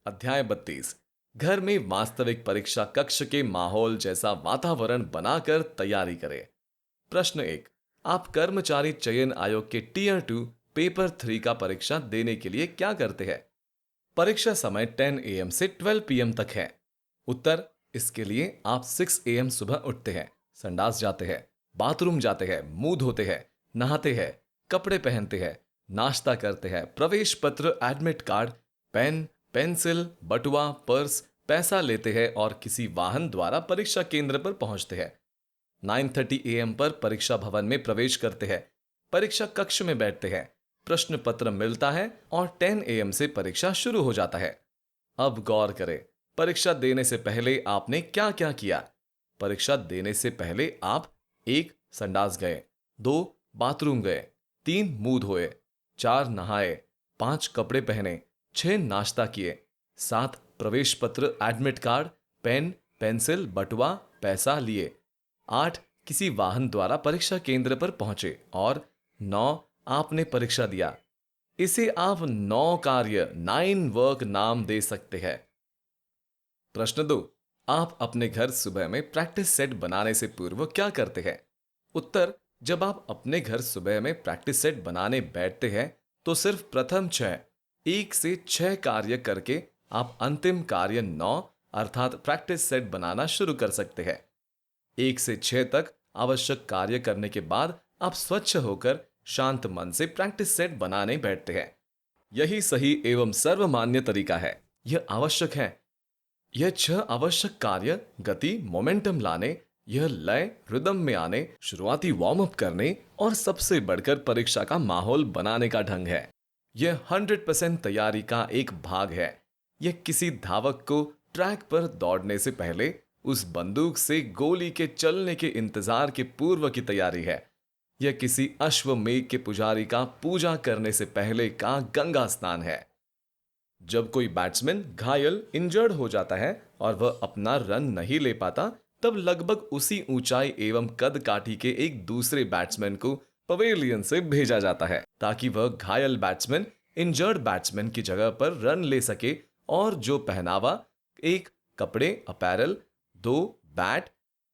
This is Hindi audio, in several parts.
अध्याय 32। घर में वास्तविक परीक्षा कक्ष के माहौल जैसा वातावरण बनाकर तैयारी करें। प्रश्न 1। आप कर्मचारी चयन आयोग के टीयर 2 पेपर 3 का परीक्षा देने के लिए क्या करते हैं? परीक्षा समय 10 AM से 12 PM तक है। उत्तर। इसके लिए आप 6 AM सुबह उठते हैं, संडास जाते हैं, बाथरूम जाते हैं, मुंह धोते हैं, नहाते हैं, कपड़े पहनते हैं, नाश्ता करते हैं, प्रवेश पत्र, एडमिट कार्ड, पेन, पेंसिल, बटुआ, पर्स, पैसा लेते हैं और किसी वाहन द्वारा परीक्षा केंद्र पर पहुंचते हैं। 9:30 AM पर परीक्षा भवन में प्रवेश करते हैं, परीक्षा कक्ष में बैठते हैं, प्रश्न पत्र मिलता है और 10 AM से परीक्षा शुरू हो जाता है। अब गौर करें, परीक्षा देने से पहले आपने क्या क्या किया। परीक्षा देने से पहले आप 1 संडास गए, 2 बाथरूम गए, 3 मुंह धोए, 4 नहाए, 5 कपड़े पहने, 6 नाश्ता किए, 7 प्रवेश पत्र, एडमिट कार्ड, पेन, पेंसिल, बटुआ, पैसा लिए, 8 किसी वाहन द्वारा परीक्षा केंद्र पर पहुंचे और 9 आपने परीक्षा दिया। इसे आप 9 कार्य 9 वर्क नाम दे सकते हैं। प्रश्न 2। आप अपने घर सुबह में प्रैक्टिस सेट बनाने से पूर्व क्या करते हैं? उत्तर। जब आप अपने घर सुबह में प्रैक्टिस सेट बनाने बैठते हैं तो सिर्फ प्रथम 6 1 से 6 कार्य करके आप अंतिम कार्य 9 अर्थात प्रैक्टिस सेट बनाना शुरू कर सकते हैं। 1 से 6 तक आवश्यक कार्य करने के बाद आप स्वच्छ होकर शांत मन से प्रैक्टिस सेट बनाने बैठते हैं। यही सही एवं सर्वमान्य तरीका है। यह आवश्यक है। यह 6 आवश्यक कार्य गति, मोमेंटम लाने, यह लय, रिदम में आने, शुरुआती वार्म अप करने और सबसे बढ़कर परीक्षा का माहौल बनाने का ढंग है। यह 100% तैयारी का एक भाग है। यह किसी धावक को ट्रैक पर दौड़ने से पहले उस बंदूक से गोली के चलने के इंतजार के पूर्व की तैयारी है। यह किसी अश्वमेध के पुजारी का पूजा करने से पहले का गंगा स्नान है। जब कोई बैट्समैन घायल इंजर्ड हो जाता है और वह अपना रन नहीं ले पाता, तब लगभग उसी ऊंचाई एवं कद काठी के एक दूसरे बैट्समैन को पवेलियन से भेजा जाता है ताकि वह घायल बैट्समैन इंजर्ड बैट्समैन की जगह पर रन ले सके। और जो पहनावा 1 कपड़े अपैरल, 2 बैट,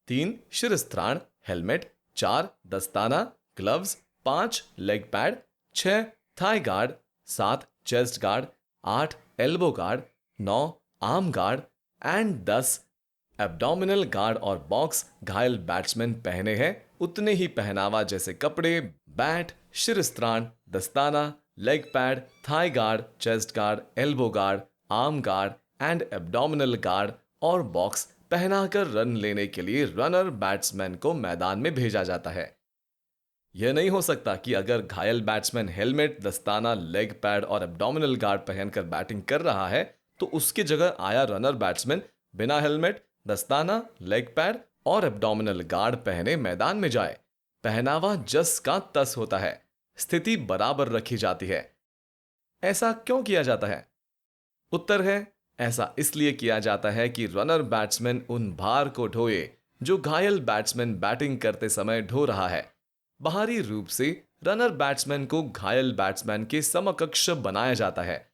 3 शिरस्त्राण हेलमेट, 4 दस्ताना gloves, 5 leg pad, 6 thigh guard, 7 chest guard, 8 elbow guard, 9 arm guard and 10 abdominal guard और बॉक्स घायल बैट्समैन पहने हैं उतने ही पहनावा जैसे कपड़े, बैट, शिरस्त्राण, दस्ताना, leg pad, thigh guard, chest guard, elbow guard, arm guard and abdominal guard और बॉक्स पहनाकर रन लेने के लिए रनर बैट्समैन को मैदान में भेजा जाता है। यह नहीं हो सकता कि अगर घायल बैट्समैन हेलमेट, दस्ताना, लेग पैड और एब्डोमिनल गार्ड पहनकर बैटिंग कर रहा है तो उसकी जगह आया रनर बैट्समैन बिना हेलमेट, दस्ताना, लेग पैड और एब्डोमिनल गार्ड पहने मैदान में जाए। पहनावा जस का तस होता है, स्थिति बराबर रखी जाती है। ऐसा क्यों किया जाता है? उत्तर है, ऐसा इसलिए किया जाता है कि रनर बैट्समैन उन भार को ढोए जो घायल बैट्समैन बैटिंग करते समय ढो रहा है। बाहरी रूप से रनर बैट्समैन को घायल बैट्समैन के समकक्ष बनाया जाता है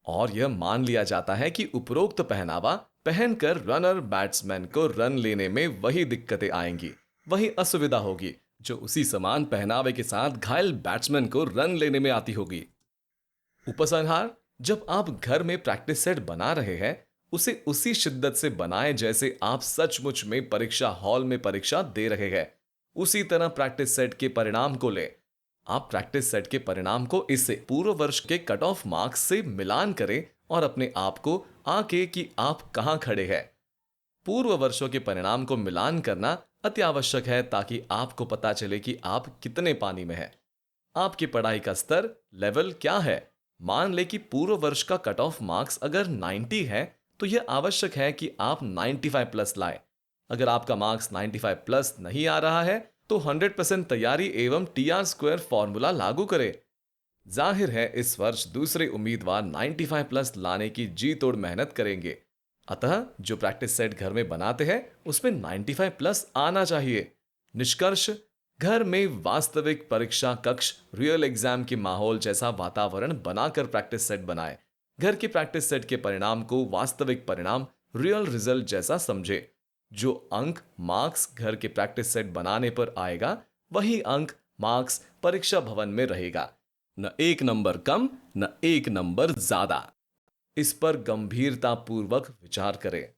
और यह मान लिया जाता है कि उपरोक्त पहनावा पहनकर रनर बैट्समैन को रन लेने में वही दिक्कतें आएंगी, वही असुविधा होगी जो उसी समान पहनावे के साथ घायल बैट्समैन को रन लेने में आती होगी। उपसंहार। जब आप घर में प्रैक्टिस सेट बना रहे हैं उसे उसी शिद्दत से बनाएं जैसे आप सचमुच में परीक्षा हॉल में परीक्षा दे रहे हैं। उसी तरह प्रैक्टिस सेट के परिणाम को ले। आप प्रैक्टिस सेट के परिणाम को इससे पूर्व वर्ष के कट ऑफ मार्क्स से मिलान करें और अपने आप को आंके कि आप कहां खड़े हैं। पूर्व वर्षों के परिणाम को मिलान करना अति आवश्यक है ताकि आपको पता चले कि आप कितने पानी में हैं। आपकी पढ़ाई का स्तर लेवल क्या है। मान ले कि पूर्व वर्ष का कट ऑफ मार्क्स अगर 90 है तो यह आवश्यक है कि आप 95 प्लस लाएं। अगर आपका मार्क्स 95 प्लस नहीं आ रहा है तो 100% तैयारी एवं TR² फॉर्मूला लागू करें। जाहिर है इस वर्ष दूसरे उम्मीदवार 95 प्लस लाने की जी तोड़ मेहनत करेंगे, अतः जो प्रैक्टिस सेट घर में बनाते हैं उसमें 95 प्लस आना चाहिए। निष्कर्ष। घर में वास्तविक परीक्षा कक्ष रियल एग्जाम के माहौल जैसा वातावरण बनाकर प्रैक्टिस सेट बनाएं। घर के प्रैक्टिस सेट के परिणाम को वास्तविक परिणाम, रियल रिजल्ट जैसा समझे। जो अंक मार्क्स घर के प्रैक्टिस सेट बनाने पर आएगा, वही अंक मार्क्स परीक्षा भवन में रहेगा। न एक नंबर कम, न एक नंबर ज्यादा। इस पर गंभीरता पूर्वक विचार करें।